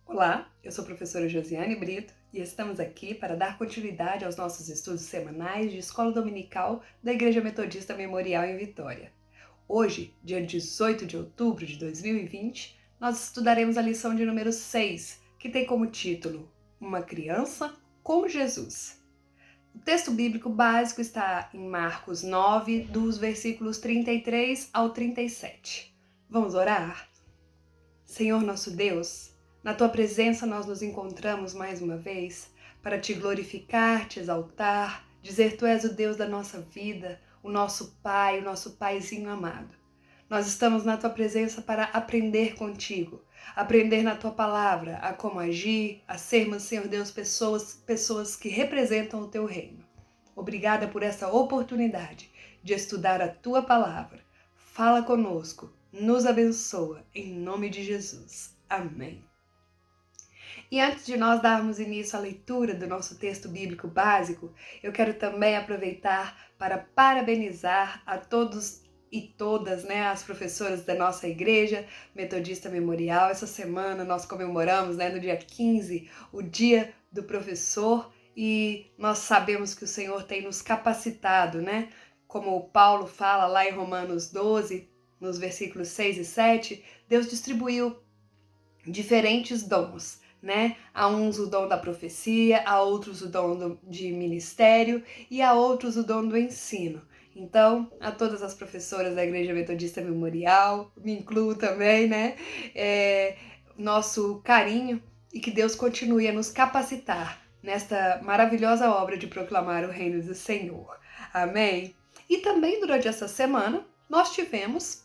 Olá, eu sou a professora Josiane Brito e estamos aqui para dar continuidade aos nossos estudos semanais de Escola Dominical da Igreja Metodista Memorial em Vitória. Hoje, dia 18 de outubro de 2020, nós estudaremos a lição de número 6, que tem como título Uma Criança com Jesus. O texto bíblico básico está em Marcos 9, dos versículos 33 ao 37. Vamos orar? Senhor nosso Deus, na Tua presença nós nos encontramos mais uma vez para Te glorificar, Te exaltar, dizer Tu és o Deus da nossa vida, o nosso Pai, o nosso Paizinho amado. Nós estamos na Tua presença para aprender contigo, aprender na Tua palavra a como agir, a sermos, Senhor Deus, pessoas que representam o Teu reino. Obrigada por essa oportunidade de estudar a Tua palavra. Fala conosco, nos abençoa, em nome de Jesus. Amém. E antes de nós darmos início à leitura do nosso texto bíblico básico, eu quero também aproveitar para parabenizar a todos e todas, as professoras da nossa igreja Metodista Memorial. Essa semana nós comemoramos, no dia 15, o Dia do Professor, e nós sabemos que o Senhor tem nos capacitado, Como o Paulo fala lá em Romanos 12, nos versículos 6 e 7, Deus distribuiu diferentes dons, A uns o dom da profecia, a outros o dom de ministério e a outros o dom do ensino. Então, a todas as professoras da Igreja Metodista Memorial, me incluo também, nosso carinho e que Deus continue a nos capacitar nesta maravilhosa obra de proclamar o reino do Senhor. Amém? E também durante essa semana, nós tivemos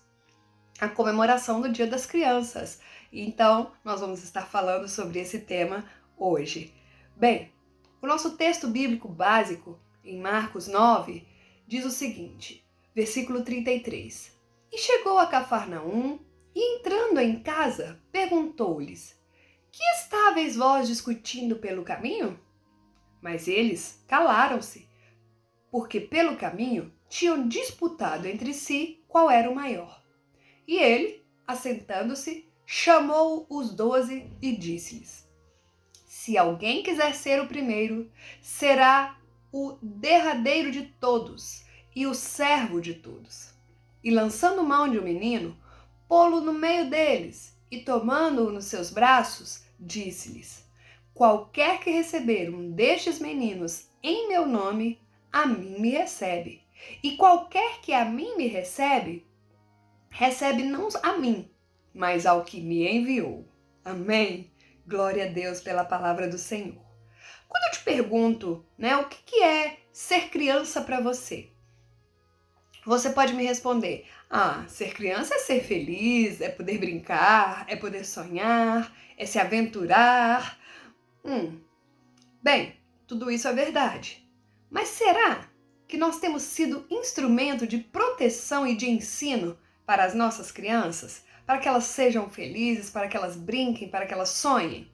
a comemoração do Dia das Crianças. Então, nós vamos estar falando sobre esse tema hoje. Bem, o nosso texto bíblico básico, em Marcos 9, diz o seguinte, versículo 33. E chegou a Cafarnaum, e entrando em casa, perguntou-lhes, que estáveis vós discutindo pelo caminho? Mas eles calaram-se, porque pelo caminho tinham disputado entre si qual era o maior. E ele, assentando-se, chamou os 12 e disse-lhes, se alguém quiser ser o primeiro, será o derradeiro de todos e o servo de todos. E lançando mão de um menino, pô-lo no meio deles e tomando-o nos seus braços, disse-lhes, qualquer que receber um destes meninos em meu nome, a mim me recebe. E qualquer que a mim me recebe, recebe não a mim, mas ao que me enviou. Amém? Glória a Deus pela palavra do Senhor. Quando eu te pergunto, o que é ser criança para você? Você pode me responder, ser criança é ser feliz, é poder brincar, é poder sonhar, é se aventurar. Bem, tudo isso é verdade. Mas será que nós temos sido instrumento de proteção e de ensino para as nossas crianças? Para que elas sejam felizes, para que elas brinquem, para que elas sonhem?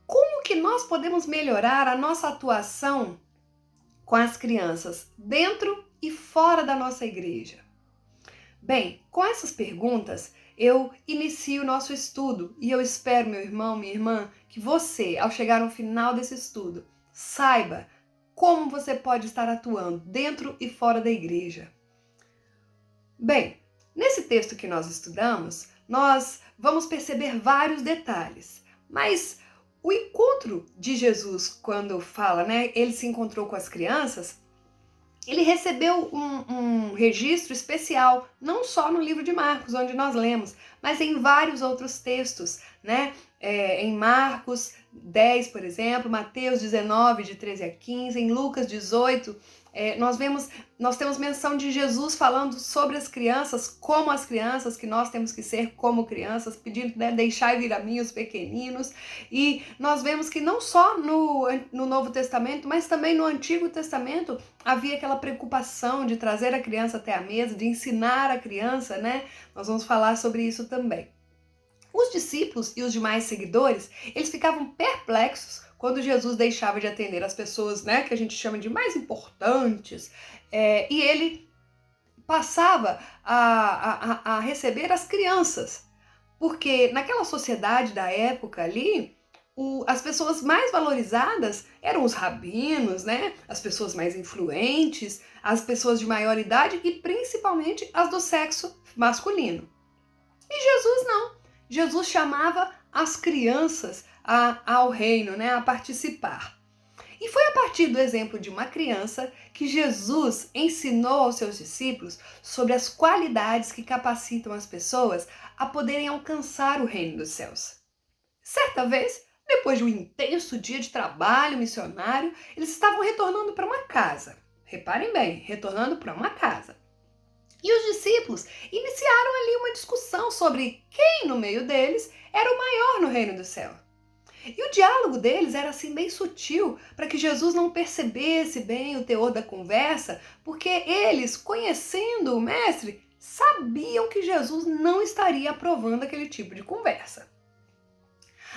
Como que nós podemos melhorar a nossa atuação com as crianças dentro e fora da nossa igreja? Bem, com essas perguntas, eu inicio o nosso estudo e eu espero, meu irmão, minha irmã, que você, ao chegar no final desse estudo, saiba como você pode estar atuando dentro e fora da igreja. Bem, nesse texto que nós estudamos, nós vamos perceber vários detalhes, mas o encontro de Jesus, quando fala, ele se encontrou com as crianças, ele recebeu um registro especial, não só no livro de Marcos, onde nós lemos, mas em vários outros textos, em Marcos 10, por exemplo, Mateus 19, de 13 a 15, em Lucas 18, nós temos menção de Jesus falando sobre as crianças, como as crianças, que nós temos que ser como crianças, pedindo, deixai vir a mim os pequeninos. E nós vemos que não só no Novo Testamento, mas também no Antigo Testamento, havia aquela preocupação de trazer a criança até a mesa, de ensinar a criança, Nós vamos falar sobre isso também. Os discípulos e os demais seguidores, eles ficavam perplexos quando Jesus deixava de atender as pessoas, que a gente chama de mais importantes, e ele passava a receber as crianças. Porque naquela sociedade da época ali, as pessoas mais valorizadas eram os rabinos, né? As pessoas mais influentes, as pessoas de maior idade e principalmente as do sexo masculino. E Jesus não. Jesus chamava as crianças ao reino, né? A participar. E foi a partir do exemplo de uma criança que Jesus ensinou aos seus discípulos sobre as qualidades que capacitam as pessoas a poderem alcançar o reino dos céus. Certa vez, depois de um intenso dia de trabalho missionário, eles estavam retornando para uma casa. Reparem bem, retornando para uma casa. E os discípulos iniciaram ali uma discussão sobre quem no meio deles era o maior no reino do céu. E o diálogo deles era assim bem sutil, para que Jesus não percebesse bem o teor da conversa, porque eles, conhecendo o mestre, sabiam que Jesus não estaria aprovando aquele tipo de conversa.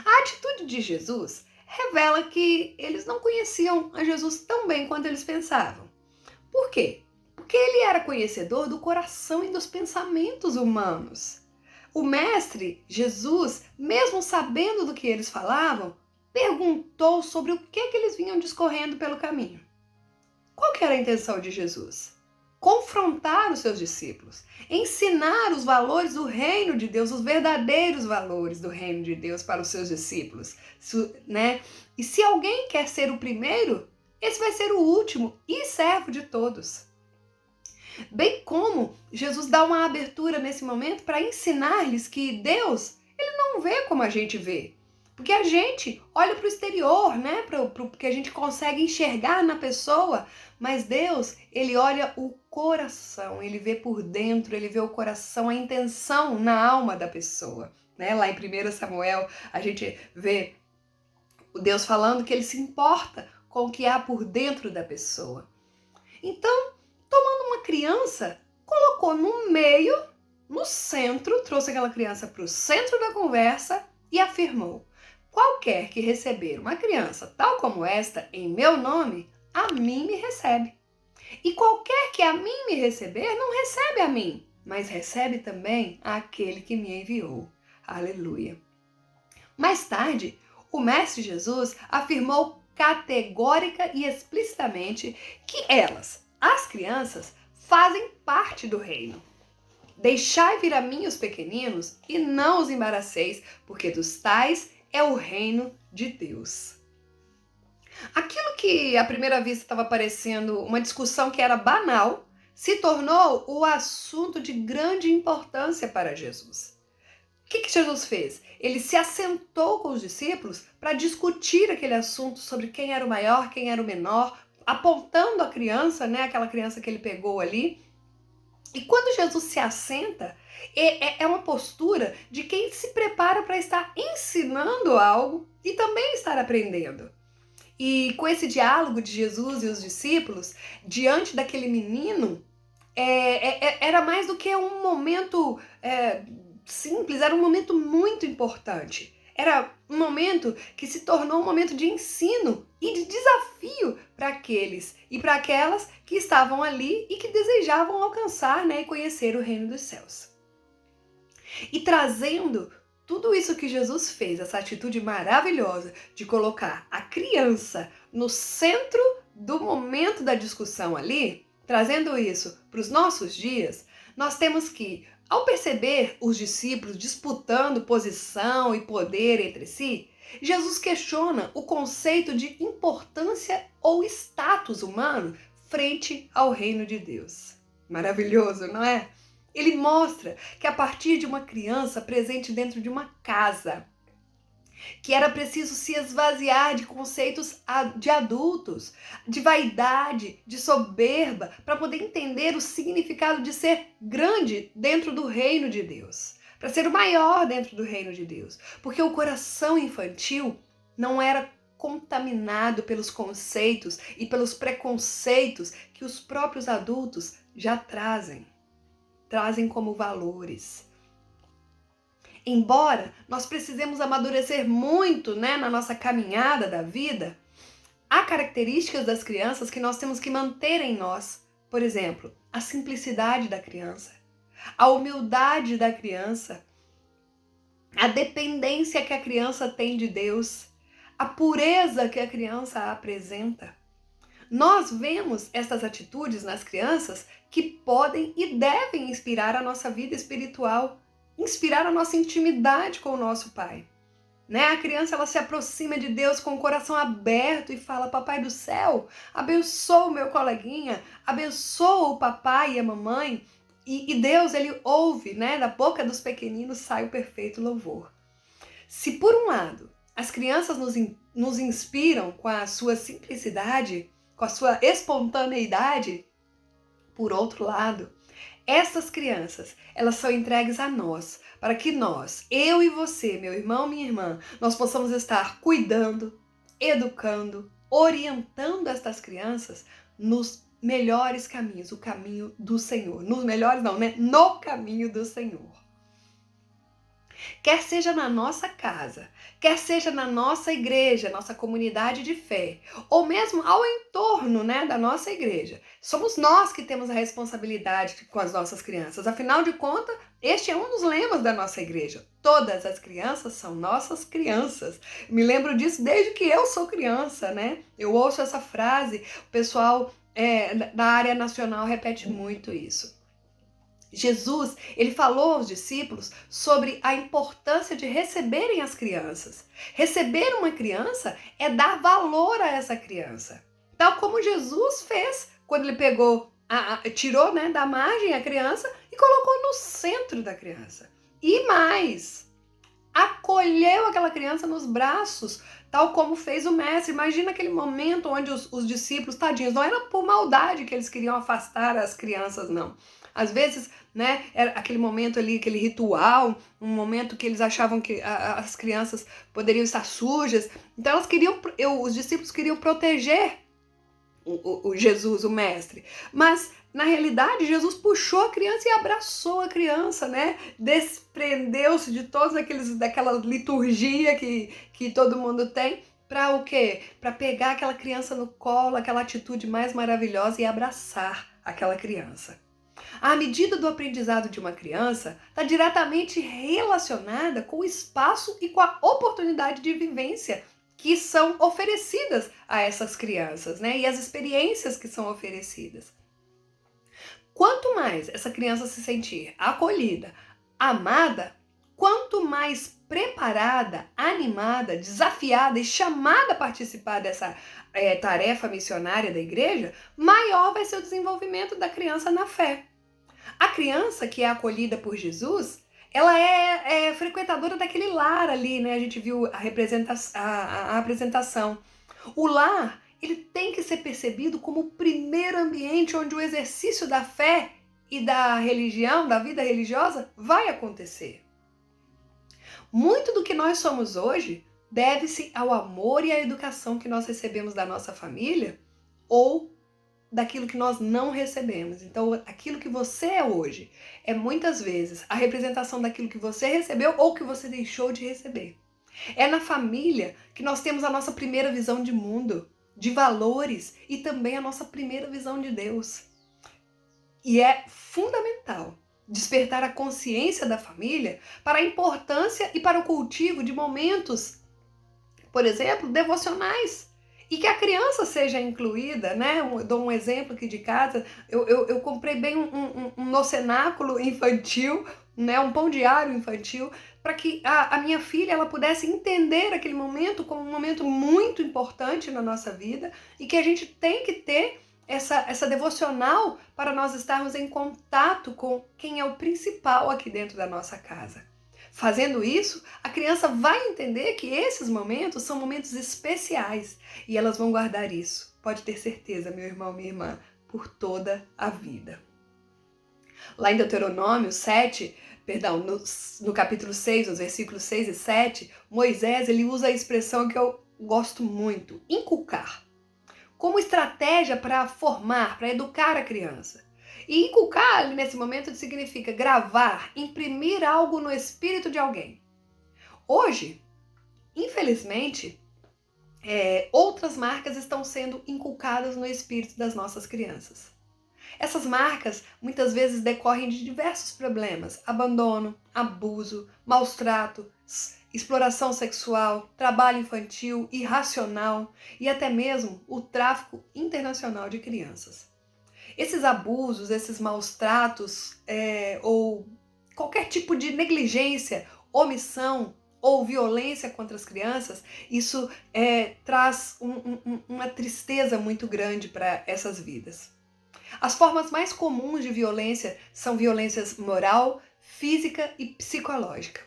A atitude de Jesus revela que eles não conheciam a Jesus tão bem quanto eles pensavam. Por quê? Porque ele era conhecedor do coração e dos pensamentos humanos. O mestre, Jesus, mesmo sabendo do que eles falavam, perguntou sobre o que eles vinham discorrendo pelo caminho. Qual que era a intenção de Jesus? Confrontar os seus discípulos, ensinar os valores do reino de Deus, os verdadeiros valores do reino de Deus para os seus discípulos, né? E se alguém quer ser o primeiro, esse vai ser o último e servo de todos. Bem como Jesus dá uma abertura nesse momento para ensinar-lhes que Deus, ele não vê como a gente vê. Porque a gente olha para o exterior, né? Para o que a gente consegue enxergar na pessoa. Mas Deus, ele olha o coração, ele vê por dentro, ele vê o coração, a intenção na alma da pessoa. Né? Lá em 1 Samuel, a gente vê o Deus falando que ele se importa com o que há por dentro da pessoa. Então, tomando uma criança, colocou no meio, no centro, trouxe aquela criança para o centro da conversa e afirmou: qualquer que receber uma criança tal como esta em meu nome, a mim me recebe. E qualquer que a mim me receber, não recebe a mim, mas recebe também aquele que me enviou. Aleluia. Mais tarde, o Mestre Jesus afirmou categórica e explicitamente que elas, as crianças, fazem parte do reino. Deixai vir a mim os pequeninos e não os embaraceis, porque dos tais é o reino de Deus. Aquilo que à primeira vista estava parecendo uma discussão que era banal, se tornou o assunto de grande importância para Jesus. O que Jesus fez? Ele se assentou com os discípulos para discutir aquele assunto sobre quem era o maior, quem era o menor, apontando a criança, né, aquela criança que ele pegou ali. E quando Jesus se assenta, é uma postura de quem se prepara para estar ensinando algo e também estar aprendendo. E com esse diálogo de Jesus e os discípulos, diante daquele menino, era mais do que um momento simples, era um momento muito importante. Era um momento que se tornou um momento de ensino e de desafio para aqueles e para aquelas que estavam ali e que desejavam alcançar, né, e conhecer o reino dos céus. E trazendo tudo isso que Jesus fez, essa atitude maravilhosa de colocar a criança no centro do momento da discussão ali, trazendo isso para os nossos dias, nós temos que, ao perceber os discípulos disputando posição e poder entre si, Jesus questiona o conceito de importância ou status humano frente ao reino de Deus. Maravilhoso, não é? Ele mostra que a partir de uma criança presente dentro de uma casa, que era preciso se esvaziar de conceitos de adultos, de vaidade, de soberba, para poder entender o significado de ser grande dentro do reino de Deus, para ser o maior dentro do reino de Deus, porque o coração infantil não era contaminado pelos conceitos e pelos preconceitos que os próprios adultos já trazem como valores. Embora nós precisemos amadurecer muito, né, na nossa caminhada da vida, há características das crianças que nós temos que manter em nós. Por exemplo, a simplicidade da criança, a humildade da criança, a dependência que a criança tem de Deus, a pureza que a criança apresenta. Nós vemos essas atitudes nas crianças que podem e devem inspirar a nossa vida espiritual, inspirar a nossa intimidade com o nosso Pai. Né? A criança ela se aproxima de Deus com o coração aberto e fala: Papai do céu, abençoa o meu coleguinha, abençoa o papai e a mamãe. E Deus ele ouve, né? Da boca dos pequeninos sai o perfeito louvor. Se por um lado as crianças nos inspiram com a sua simplicidade, com a sua espontaneidade, por outro lado, essas crianças, elas são entregues a nós, para que nós, eu e você, meu irmão, minha irmã, nós possamos estar cuidando, educando, orientando estas crianças nos melhores caminhos, o caminho do Senhor. Nos melhores não, né? No caminho do Senhor. Quer seja na nossa casa, quer seja na nossa igreja, nossa comunidade de fé, ou mesmo ao entorno, né, da nossa igreja. Somos nós que temos a responsabilidade com as nossas crianças. Afinal de contas, este é um dos lemas da nossa igreja. Todas as crianças são nossas crianças. Me lembro disso desde que eu sou criança, né? Eu ouço essa frase, o pessoal da área nacional repete muito isso. Jesus, ele falou aos discípulos sobre a importância de receberem as crianças. Receber uma criança é dar valor a essa criança. Tal como Jesus fez quando ele pegou, tirou, né, da margem a criança e colocou no centro da criança. E mais, acolheu aquela criança nos braços, tal como fez o mestre. Imagina aquele momento onde os discípulos, tadinhos, não era por maldade que eles queriam afastar as crianças, não. Às vezes, né, era aquele momento ali, aquele ritual, um momento que eles achavam que as crianças poderiam estar sujas. Então elas queriam, os discípulos queriam proteger o Jesus, o mestre. Mas na realidade, Jesus puxou a criança e abraçou a criança, né? Desprendeu-se de daquela liturgia que todo mundo tem. Para o quê? Para pegar aquela criança no colo, aquela atitude mais maravilhosa e abraçar aquela criança. A medida do aprendizado de uma criança está diretamente relacionada com o espaço e com a oportunidade de vivência que são oferecidas a essas crianças, né? E as experiências que são oferecidas. Quanto mais essa criança se sentir acolhida, amada, quanto mais preparada, animada, desafiada e chamada a participar dessa tarefa missionária da igreja, maior vai ser o desenvolvimento da criança na fé. A criança que é acolhida por Jesus, ela é frequentadora daquele lar ali, né? A gente viu a apresentação. O lar, ele tem que ser percebido como o primeiro ambiente onde o exercício da fé e da religião, da vida religiosa, vai acontecer. Muito do que nós somos hoje deve-se ao amor e à educação que nós recebemos da nossa família ou daquilo que nós não recebemos. Então, aquilo que você é hoje é muitas vezes a representação daquilo que você recebeu ou que você deixou de receber. É na família que nós temos a nossa primeira visão de mundo, de valores e também a nossa primeira visão de Deus. E é fundamental despertar a consciência da família para a importância e para o cultivo de momentos, por exemplo, devocionais. E que a criança seja incluída, né? Eu dou um exemplo aqui de casa. Eu comprei bem um nocenáculo infantil, né? Um pão diário infantil, para que a minha filha ela pudesse entender aquele momento como um momento muito importante na nossa vida e que a gente tem que ter essa devocional para nós estarmos em contato com quem é o principal aqui dentro da nossa casa. Fazendo isso, a criança vai entender que esses momentos são momentos especiais e elas vão guardar isso, pode ter certeza, meu irmão, minha irmã, por toda a vida. Lá em Deuteronômio 7, no capítulo 6, nos versículos 6 e 7, Moisés ele usa a expressão que eu gosto muito, inculcar, como estratégia para formar, para educar a criança. E inculcar, nesse momento, significa gravar, imprimir algo no espírito de alguém. Hoje, infelizmente, outras marcas estão sendo inculcadas no espírito das nossas crianças. Essas marcas muitas vezes decorrem de diversos problemas: abandono, abuso, maus tratos, exploração sexual, trabalho infantil, irracional e até mesmo o tráfico internacional de crianças. Esses abusos, esses maus tratos ou qualquer tipo de negligência, omissão ou violência contra as crianças, isso traz uma tristeza muito grande para essas vidas. As formas mais comuns de violência são violências moral, física e psicológica.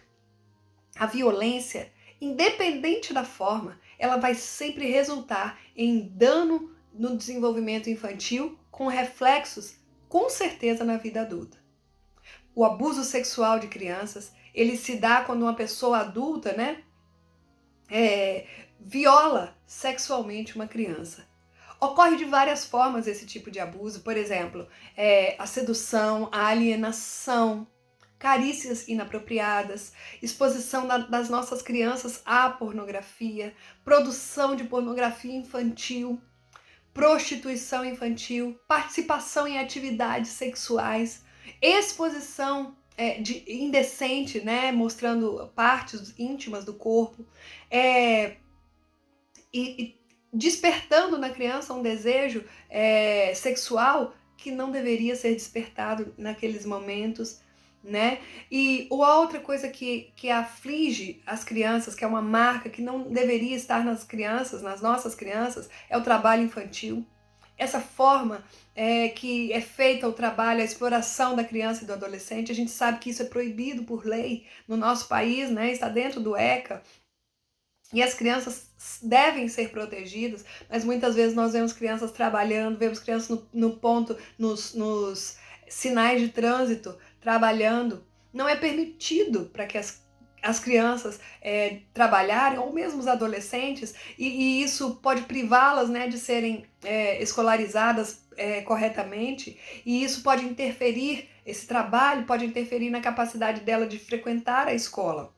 A violência, independente da forma, ela vai sempre resultar em dano no desenvolvimento infantil, com reflexos, com certeza, na vida adulta. O abuso sexual de crianças, ele se dá quando uma pessoa adulta, viola sexualmente uma criança. Ocorre de várias formas esse tipo de abuso, por exemplo, a sedução, a alienação, carícias inapropriadas, exposição das nossas crianças à pornografia, produção de pornografia infantil, prostituição infantil, participação em atividades sexuais, exposição indecente, mostrando partes íntimas do corpo, e despertando na criança um desejo sexual que não deveria ser despertado naqueles momentos, E a outra coisa que aflige as crianças, que é uma marca que não deveria estar nas crianças, nas nossas crianças, é o trabalho infantil. Essa forma que é feita o trabalho, a exploração da criança e do adolescente, a gente sabe que isso é proibido por lei no nosso país, está dentro do ECA, e as crianças devem ser protegidas, mas muitas vezes nós vemos crianças trabalhando, vemos crianças no ponto, nos sinais de trânsito, trabalhando. Não é permitido para que as crianças trabalharem, ou mesmo os adolescentes, e isso pode privá-las de serem escolarizadas corretamente, e isso pode interferir, esse trabalho pode interferir na capacidade dela de frequentar a escola.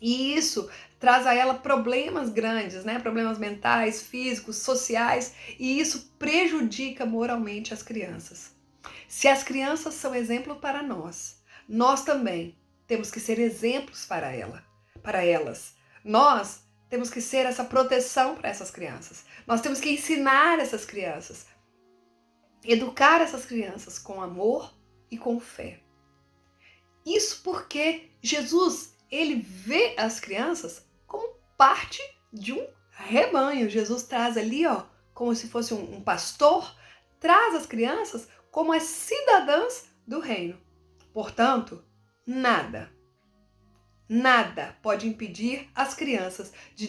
E isso traz a ela problemas grandes, problemas mentais, físicos, sociais, e isso prejudica moralmente as crianças. Se as crianças são exemplo para nós também temos que ser exemplos para elas. Nós temos que ser essa proteção para essas crianças. Nós temos que ensinar essas crianças, educar essas crianças com amor e com fé. Isso porque Jesus, ele vê as crianças como parte de um rebanho. Jesus traz ali, como se fosse um pastor, traz as crianças como as cidadãs do reino. Portanto, nada pode impedir as crianças de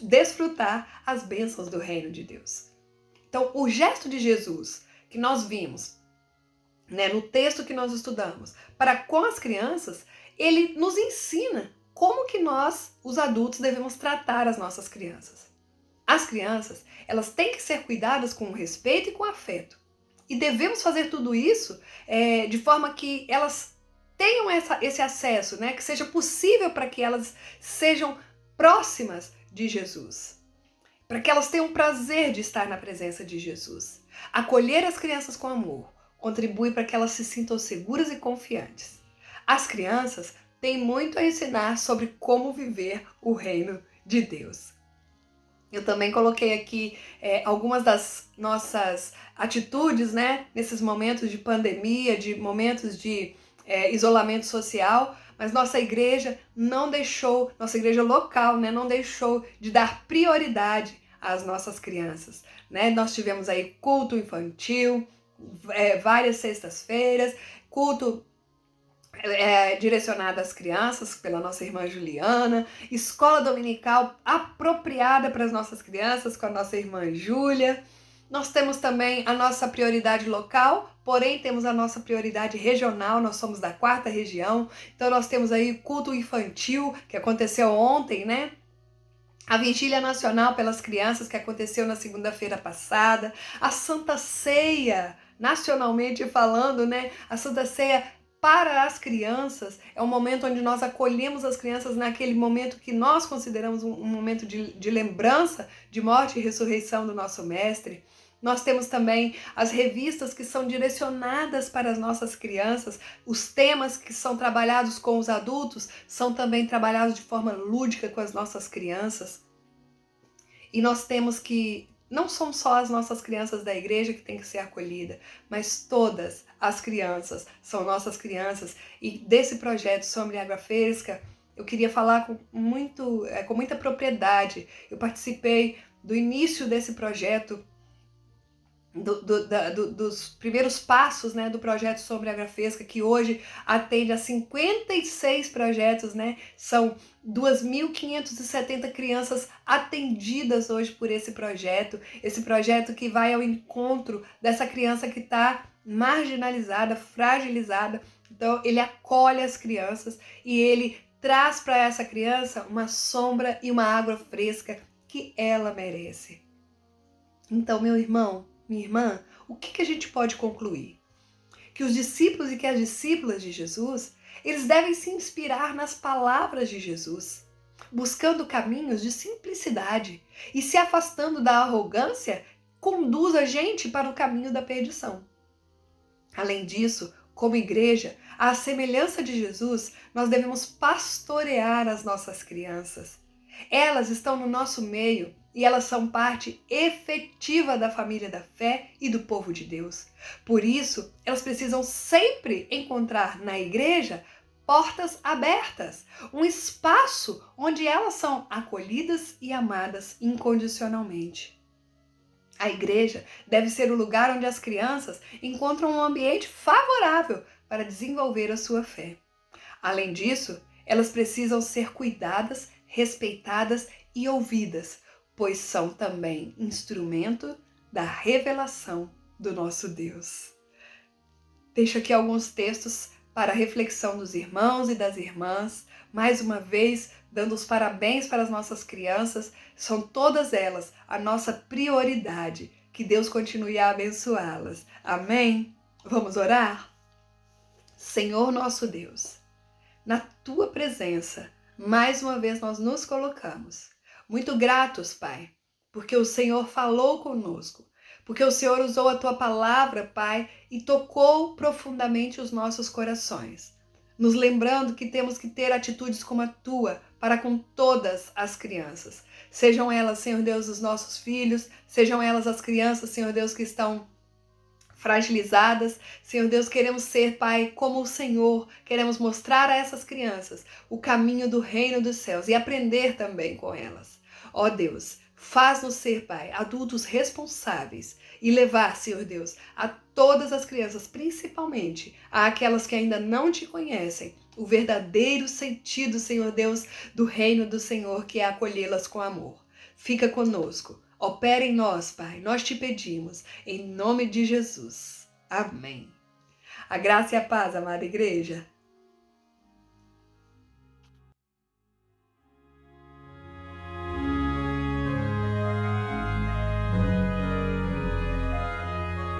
desfrutar as bênçãos do reino de Deus. Então, o gesto de Jesus que nós vimos, no texto que nós estudamos, para com as crianças, ele nos ensina como que nós, os adultos, devemos tratar as nossas crianças. As crianças, elas têm que ser cuidadas com respeito e com afeto. E devemos fazer tudo isso de forma que elas tenham esse acesso, que seja possível para que elas sejam próximas de Jesus. Para que elas tenham prazer de estar na presença de Jesus. Acolher as crianças com amor contribui para que elas se sintam seguras e confiantes. As crianças têm muito a ensinar sobre como viver o reino de Deus. Eu também coloquei aqui algumas das nossas atitudes, nesses momentos de pandemia, de momentos de isolamento social, mas nossa igreja nossa igreja local, não deixou de dar prioridade às nossas crianças. Nós tivemos aí culto infantil, várias sextas-feiras, culto direcionada às crianças pela nossa irmã Juliana, escola dominical apropriada para as nossas crianças com a nossa irmã Júlia. Nós temos também a nossa prioridade local, porém temos a nossa prioridade regional, nós somos da 4ª região, então nós temos aí culto infantil, que aconteceu ontem, A Vigília Nacional pelas Crianças, que aconteceu na segunda-feira passada, a Santa Ceia, nacionalmente falando, A Santa Ceia para as crianças, é um momento onde nós acolhemos as crianças naquele momento que nós consideramos um momento de lembrança de morte e ressurreição do nosso Mestre. Nós temos também as revistas que são direcionadas para as nossas crianças. Os temas que são trabalhados com os adultos são também trabalhados de forma lúdica com as nossas crianças. E nós temos que, não são só as nossas crianças da igreja que têm que ser acolhidas, mas todas as crianças são nossas crianças. E desse projeto Sombra e Água Fresca, eu queria falar com muita propriedade. Eu participei do início desse projeto, dos primeiros passos, né, do projeto Sombra e Água Fresca, que hoje atende a 56 projetos, né? São 2.570 crianças atendidas hoje por esse projeto que vai ao encontro dessa criança que está marginalizada, fragilizada. Então ele acolhe as crianças e ele traz para essa criança uma sombra e uma água fresca que ela merece. Então, meu irmão, minha irmã, o que a gente pode concluir? Que os discípulos e que as discípulas de Jesus, eles devem se inspirar nas palavras de Jesus, buscando caminhos de simplicidade e se afastando da arrogância, conduz a gente para o caminho da perdição. Além disso, como igreja, à semelhança de Jesus, nós devemos pastorear as nossas crianças. Elas estão no nosso meio e elas são parte efetiva da família da fé e do povo de Deus. Por isso, elas precisam sempre encontrar na igreja portas abertas, um espaço onde elas são acolhidas e amadas incondicionalmente. A igreja deve ser o lugar onde as crianças encontram um ambiente favorável para desenvolver a sua fé. Além disso, elas precisam ser cuidadas, respeitadas e ouvidas, pois são também instrumento da revelação do nosso Deus. Deixo aqui alguns textos para a reflexão dos irmãos e das irmãs. Mais uma vez, dando os parabéns para as nossas crianças, são todas elas a nossa prioridade. Que Deus continue a abençoá-las. Amém? Vamos orar? Senhor nosso Deus, na Tua presença, mais uma vez nós nos colocamos. Muito gratos, Pai, porque o Senhor falou conosco, porque o Senhor usou a Tua palavra, Pai, e tocou profundamente os nossos corações. Nos lembrando que temos que ter atitudes como a Tua para com todas as crianças. Sejam elas, Senhor Deus, os nossos filhos, sejam elas as crianças, Senhor Deus, que estão fragilizadas. Senhor Deus, queremos ser, Pai, como o Senhor. Queremos mostrar a essas crianças o caminho do reino dos céus e aprender também com elas. Ó Deus, faz-nos ser, Pai, adultos responsáveis e levar, Senhor Deus, a todas as crianças, principalmente àquelas que ainda não te conhecem, o verdadeiro sentido, Senhor Deus, do reino do Senhor, que é acolhê-las com amor. Fica conosco. Opera em nós, Pai, nós te pedimos, em nome de Jesus. Amém. A graça e a paz, amada igreja.